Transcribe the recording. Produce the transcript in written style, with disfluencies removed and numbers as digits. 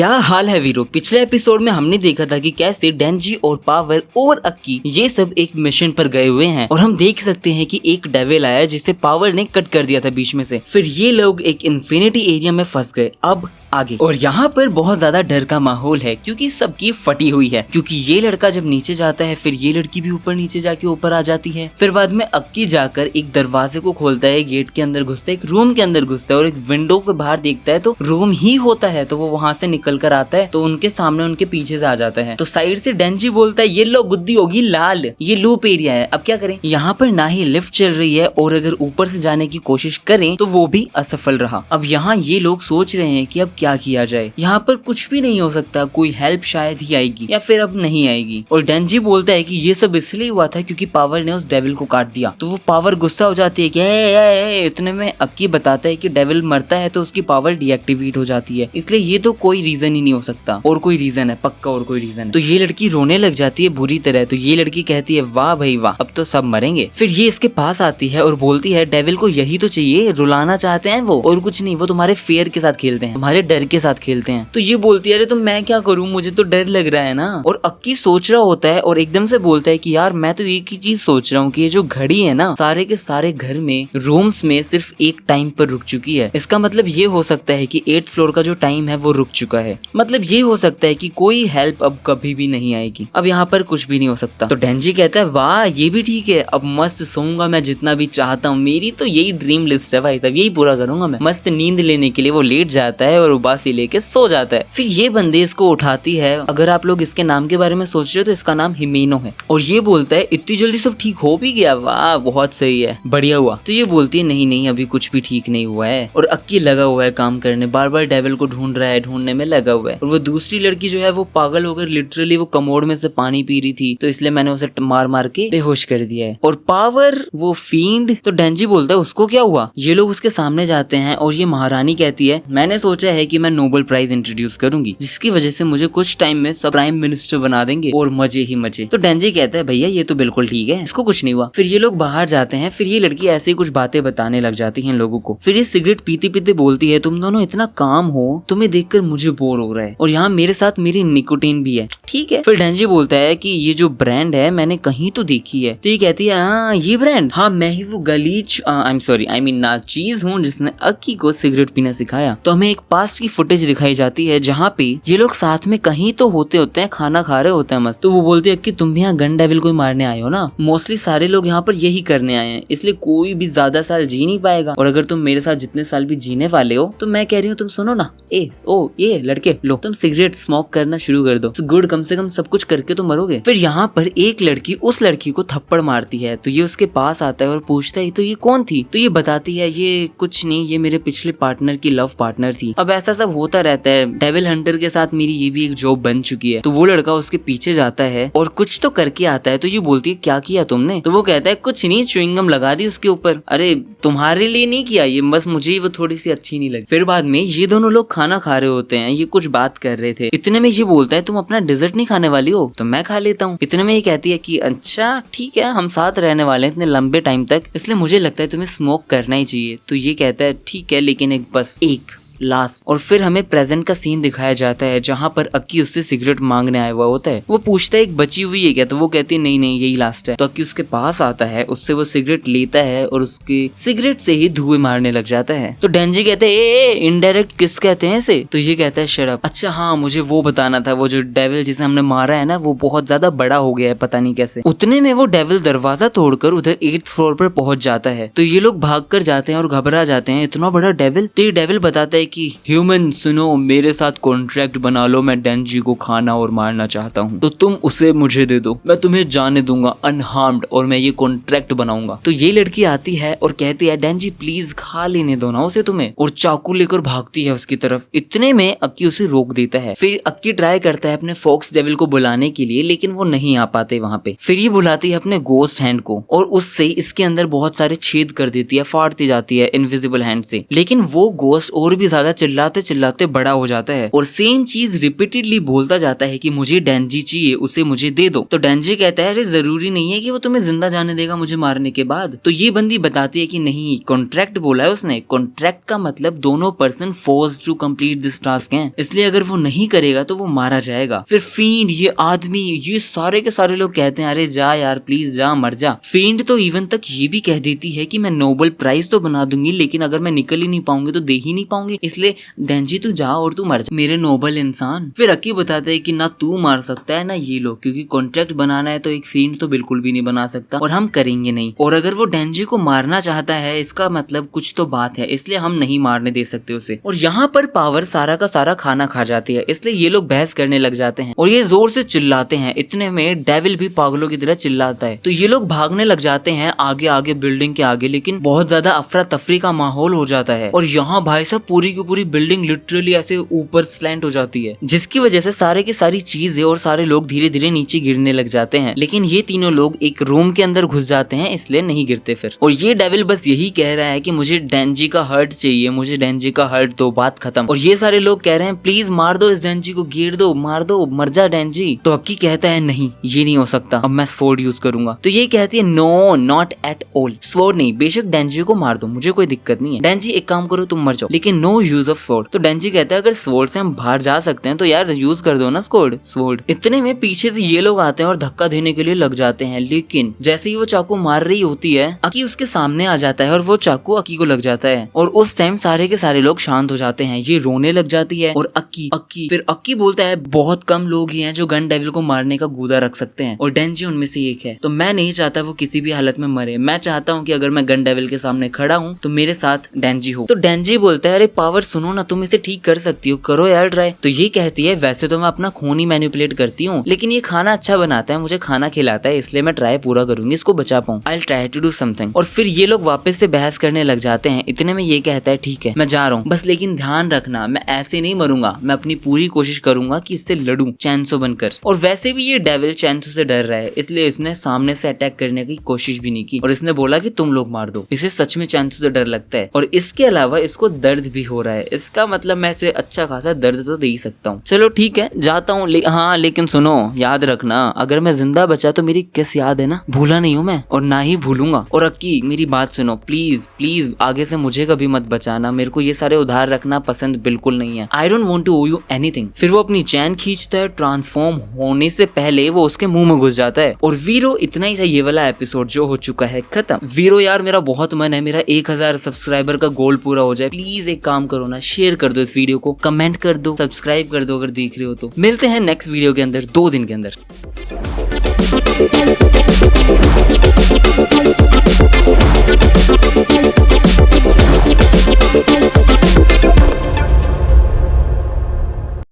क्या हाल है वीरो। पिछले एपिसोड में हमने देखा था कि कैसे डेंजी और पावर और अक्की ये सब एक मिशन पर गए हुए हैं और हम देख सकते हैं कि एक डेविल आया जिसे पावर ने कट कर दिया था बीच में से। फिर ये लोग एक इन्फिनिटी एरिया में फंस गए। अब आगे और यहाँ पर बहुत ज्यादा डर का माहौल है क्योंकि सबकी फटी हुई है, क्योंकि ये लड़का जब नीचे जाता है फिर ये लड़की भी ऊपर नीचे जाके ऊपर आ जाती है। फिर बाद में अक्की जाकर एक दरवाजे को खोलता है, गेट के अंदर घुसता है, एक रूम के अंदर घुसता है और एक विंडो के बाहर देखता है तो रूम ही होता है। तो वो वहां से निकल कर आता है तो उनके सामने उनके पीछे से आ जाता है। तो साइड से डेंजी बोलता है ये लो गुद्दी होगी लाल, ये लूप एरिया है, अब क्या करें। यहाँ पर ना ही लिफ्ट चल रही है और अगर ऊपर से जाने की कोशिश करें तो वो भी असफल रहा। अब यहाँ ये लोग सोच रहे हैं कि अब क्या किया जाए। यहाँ पर कुछ भी नहीं हो सकता, कोई हेल्प शायद ही आएगी या फिर अब नहीं आएगी। और डेंजी बोलता है कि ये सब इसलिए हुआ था क्योंकि पावर ने उस डेविल को काट दिया। तो वो पावर गुस्सा हो जाती है कि इतने में अक्की बताता है कि डेविल मरता है तो उसकी पावर डीएक्टिवेट हो जाती है, इसलिए ये तो कोई रीजन ही नहीं हो सकता। और कोई रीजन है पक्का, और कोई रीजन है। तो ये लड़की रोने लग जाती है बुरी तरह। तो ये लड़की कहती है वाह भाई वाह, अब तो सब मरेंगे। फिर ये इसके पास आती है और बोलती है डेविल को यही तो चाहिए, रुलाना चाहते हैं वो, और कुछ नहीं, वो तुम्हारे फेयर के साथ खेलते हैं, तुम्हारे डर के साथ खेलते हैं। तो ये बोलती है अरे तो मैं क्या करूं, मुझे तो डर लग रहा है ना। और अक्की सोच रहा होता है और एकदम से बोलता है कि यार मैं तो एक ही चीज सोच रहा हूँ कि ये जो घड़ी है ना, सारे के सारे घर में रूम्स में सिर्फ एक टाइम पर रुक चुकी है। इसका मतलब ये हो सकता है कि 8th फ्लोर का जो टाइम है वो रुक चुका है। मतलब ये हो सकता है कि कोई हेल्प अब कभी भी नहीं आएगी, अब यहाँ पर कुछ भी नहीं हो सकता। तो डेंजी कहता है वाह ये भी ठीक है, अब मस्त सोऊंगा मैं जितना भी चाहता हूँ, मेरी तो यही ड्रीम लिस्ट है भाई, तब यही पूरा करूंगा मैं। मस्त नींद लेने के लिए वो लेट जाता है और उबासी लेके सो जाता है। फिर ये बंदे इसको उठाती है। अगर आप लोग इसके नाम के बारे में सोच रहे हो तो इसका नाम हिमेनो है। और ये बोलता है इतनी जल्दी सब ठीक हो भी गया, वाह बहुत सही है, बढ़िया हुआ। तो ये बोलती है नहीं नहीं अभी कुछ भी ठीक नहीं हुआ है। और अक्की लगा हुआ है काम करने, बार बार डेविल को ढूंढ रहा है, ढूंढने में लगा हुआ है। और वो दूसरी लड़की जो है वो पागल होकर लिटरली वो कमोड में से पानी पी रही थी, तो इसलिए मैंने उसे मार मार के बेहोश कर दिया है। और पावर वो फील्ड, तो डेंजी बोलता है उसको क्या हुआ। ये लोग उसके सामने जाते हैं और ये महारानी कहती है मैंने सोचा है कि मैं नोबेल प्राइज इंट्रोड्यूस करूंगी जिसकी वजह से मुझे कुछ टाइम में सब प्राइम मिनिस्टर बना देंगे और मजे ही मजे। तो डेंजी कहता है भैया ये तो बिल्कुल ठीक है, इसको कुछ नहीं हुआ। फिर ये लोग बाहर जाते हैं। फिर ये लड़की ऐसे ही कुछ बातें बताने लग जाती है लोगों को। फिर ये सिगरेट पीते पीते बोलती है तुम दोनों इतना काम हो, तुम्हें देखकर मुझे बोर हो रहा है और यहाँ मेरे साथ मेरी निकोटीन भी है, ठीक है। फिर डेंजी बोलता है कि ये जो ब्रांड है मैंने कहीं तो देखी है। तो ये कहती है हाँ ये ब्रांड, हाँ मैं ही वो गलीच आई मीन नाचीज हूँ जिसने अक्की को सिगरेट पीना सिखाया। तो हमें एक पास्ट की फुटेज दिखाई जाती है जहाँ पे ये लोग साथ में कहीं तो होते हैं, खाना खा रहे होते हैं मस्त। तो वो बोलती है कि तुम भी यहाँ गन डेविल को मारने आए हो ना, मोस्टली सारे लोग यहाँ पर यही करने आए हैं, इसलिए कोई भी ज्यादा साल जी नहीं पाएगा। और अगर तुम मेरे साथ जितने साल भी जीने वाले हो तो मैं कह रही हूँ तुम सुनो ना, ये लड़के लो तुम सिगरेट स्मोक करना शुरू कर दो, गुड, कम से कम सब कुछ करके तो मरोगे। फिर यहाँ पर एक लड़की उस लड़की को थप्पड़ मारती है तो ये उसके पास आता है और पूछता है तो ये कौन थी। तो ये बताती है ये कुछ नहीं, ये मेरे पिछले पार्टनर की लव पार्टनर थी। अब ऐसा सब होता रहता है, डेविल हंटर के साथ मेरी ये भी एक जॉब बन चुकी है। तो वो लड़का उसके पीछे जाता है और कुछ तो करके आता है। तो ये बोलती है क्या किया तुमने। तो वो कहता है कुछ नहीं, च्युइंगम लगा दी उसके ऊपर। अरे तुम्हारे लिए नहीं किया ये, बस मुझे वो थोड़ी सी अच्छी नहीं लगी। फिर बाद में ये दोनों लोग खाना खा रहे होते हैं, ये कुछ बात कर रहे थे। इतने में ये बोलता है तुम अपना डेजर्ट नहीं खाने वाली हो तो मैं खा लेता हूँ। इतने में ये कहती है कि अच्छा ठीक है, हम साथ रहने वाले हैं इतने लंबे टाइम तक, इसलिए मुझे लगता है तुम्हें स्मोक करना ही चाहिए। तो ये कहता है ठीक है लेकिन एक लास्ट। और फिर हमें प्रेजेंट का सीन दिखाया जाता है जहाँ पर अक्की उससे सिगरेट मांगने आया हुआ होता है। वो पूछता है एक बची हुई है क्या, तो वो कहती है नहीं यही लास्ट है। तो अक्की उसके पास आता है, उससे वो सिगरेट लेता है और उसके सिगरेट से ही धुएं मारने लग जाता है। तो डेंजी कहते हैं इनडायरेक्ट किस कहते हैं इसे। तो ये कहता है शट अप। अच्छा हाँ मुझे वो बताना था, वो जो डेविल जिसे हमने मारा है ना वो बहुत ज्यादा बड़ा हो गया है, पता नहीं कैसे। उतने में वो डेविल दरवाजा तोड़कर उधर 8th फ्लोर पर पहुंच जाता है। तो ये लोग भाग कर जाते हैं और घबरा जाते हैं, इतना बड़ा डेविल। तो ये डेविल बताता है कि ह्यूमन सुनो, मेरे साथ कॉन्ट्रैक्ट बना लो, मैं डेंजी को खाना और मारना चाहता हूँ तो तुम उसे मुझे दे दो, मैं तुम्हें जाने दूंगा अनहार्म्ड और मैं ये कॉन्ट्रैक्ट बनाऊंगा। तो ये लड़की आती है और कहती है डेंजी प्लीज खा लेने दो ना उसे तुम्हें, और चाकू लेकर भागती है उसकी तरफ। इतने में अक्की उसे रोक देता है। फिर अक्की ट्राई करता है अपने फॉक्स डेविल को बुलाने के लिए लेकिन वो नहीं आ पाते वहाँ पे। फिर ये बुलाती है अपने गोस्ट हैंड को और उससे इसके अंदर बहुत सारे छेद कर देती है, फाड़ती जाती है इनविजिबल हैंड से। लेकिन वो गोस्ट और भी ज्यादा ज्यादा चिल्लाते चिल्लाते बड़ा हो जाता है और सेम चीज रिपीटेडली बोलता जाता है कि मुझे डेंजी चाहिए, उसे मुझे दे दो। तो डेंजी कहता है अरे जरूरी नहीं है कि वो तुम्हें जिंदा जाने देगा मुझे मारने के बाद। तो ये बंदी बताती है कि नहीं, कॉन्ट्रैक्ट बोला है उसने, कॉन्ट्रैक्ट का मतलब दोनों person forced to complete this task हैं, इसलिए अगर वो नहीं करेगा तो वो मारा जाएगा। फिर फींड, ये आदमी, ये सारे के सारे लोग कहते हैं अरे जा यार प्लीज जा, मर जा। फींड तो इवन तक ये भी कह देती है कि मैं नोबेल प्राइज तो बना दूंगी लेकिन अगर मैं निकल ही नहीं पाऊंगी तो दे ही नहीं पाऊंगी, इसलिए डेंजी तू जा और तू मर जा मेरे नोबल इंसान। फिर अक्की बताता है कि ना तू मार सकता है ना ये लोग, क्योंकि कॉन्ट्रैक्ट बनाना है तो एक फींड तो बिल्कुल भी नहीं बना सकता और हम करेंगे नहीं, और अगर वो डेंजी को मारना चाहता है इसका मतलब कुछ तो बात है, इसलिए हम नहीं मारने दे सकते उसे। और यहाँ पर पावर सारा का सारा खाना खा जाती है, इसलिए ये लोग बहस करने लग जाते हैं और ये जोर से चिल्लाते हैं। इतने में डेविल भी पागलों की तरह चिल्लाता है, तो ये लोग भागने लग जाते हैं आगे आगे बिल्डिंग के आगे, लेकिन बहुत ज्यादा अफरा तफरी का माहौल हो जाता है और यहाँ भाई साहब पूरी की पूरी बिल्डिंग लिटरली ऐसे ऊपर स्लैंट हो जाती है, जिसकी वजह से सारे की सारी चीजें और सारे लोग धीरे धीरे नीचे गिरने लग जाते हैं। लेकिन ये तीनों लोग एक रूम के अंदर घुस जाते हैं इसलिए नहीं गिरते फिर। और ये डेविल बस यही कह रहा है कि मुझे डेंजी का हर्ट चाहिए, मुझे डेंजी का हर्ट दो, बात खत्म। और ये सारे लोग कह रहे हैं प्लीज मार दो इस डेंजी को, गिर दो, मार दो, मर जा डेंजी। तो अक्की कहता है नहीं ये नहीं हो सकता, अब मैं स्वॉर्ड यूज करूंगा। तो ये कहती है no not at all, sword नहीं, बेशक डेंजी को मार दो, मुझे कोई दिक्कत नहीं है, डेंजी एक काम करो तुम मर जाओ, लेकिन नो यूज ऑफ स्वॉर्ड। तो डेंजी कहता है अगर स्वॉर्ड से हम बाहर जा सकते हैं तो यार यूज कर दो ना स्वॉर्ड। इतने में पीछे से ये लोग आते हैं और धक्का देने के लिए लग जाते हैं, लेकिन जैसे ही वो चाकू मार रही होती है अक्की उसके सामने आ जाता है और वो चाकू अक्की को लग जाता है और उस टाइम सारे के सारे लोग शांत हो जाते हैं। ये रोने लग जाती है और अक्की फिर अक्की बोलता है बहुत कम लोग ही हैं जो गन डेविल को मारने का गूदा रख सकते हैं और डेंजी उनमें से एक है। तो मैं नहीं चाहता वो किसी भी हालत में मरे, मैं चाहता हूँ कि अगर मैं गन डेविल के सामने खड़ा हूँ तो मेरे साथ डेंजी हो। तो डेंजी बोलता है अरे पावर सुनो ना, तुम इसे ठीक कर सकती हो, करो यार ट्राई। तो ये कहती है वैसे तो मैं अपना खून ही मैनिपुलेट करती हूँ लेकिन ये खाना अच्छा बनाता है, मुझे खाना खिलाता है, इसलिए मैं ट्राई पूरा करूंगी, इसको बचा पाऊँ, I will try to do something. और फिर ये लोग वापस से बहस करने लग जाते हैं। इतने में ये कहता है ठीक है मैं जा रहा हूँ, बस लेकिन ध्यान रखना मैं ऐसे नहीं मरूंगा, मैं अपनी पूरी कोशिश करूंगा कि इससे लड़ूं चैंसो बनकर। और वैसे भी ये डेविल चैंसो से डर रहा है इसलिए इसने सामने से अटैक करने की कोशिश भी नहीं की और इसने बोला कि तुम लोग मार दो, इसे सच में चैंसो से डर लगता है और इसके अलावा इसको दर्द भी हो रहा है, इसका मतलब मैं इसे अच्छा खासा दर्द तो दे ही सकता हूँ। चलो ठीक है जाता हूँ, हाँ लेकिन सुनो याद रखना अगर मैं जिंदा बचा तो मेरी किस याद है ना, भूला नहीं हूँ मैं और ना ही भूलूंगा। और अक्की मेरी बात सुनो प्लीज प्लीज, आगे से मुझे कभी मत बचाना, मेरे को ये सारे उधार रखना पसंद बिल्कुल नहीं है, I don't want to owe you anything. फिर वो अपनी चैन खींचता है, ट्रांसफॉर्म होने से पहले वो उसके मुंह में घुस जाता है। और वीरो इतना ही था ये वाला एपिसोड जो हो चुका है खत्म। वीरो यार मेरा बहुत मन है मेरा 1000 सब्सक्राइबर का गोल पूरा हो जाए, प्लीज एक काम करो ना, शेयर कर दो इस वीडियो को, कमेंट कर दो, सब्सक्राइब कर दो अगर देख रहे हो तो। मिलते हैं नेक्स्ट वीडियो के अंदर 2 दिन के अंदर।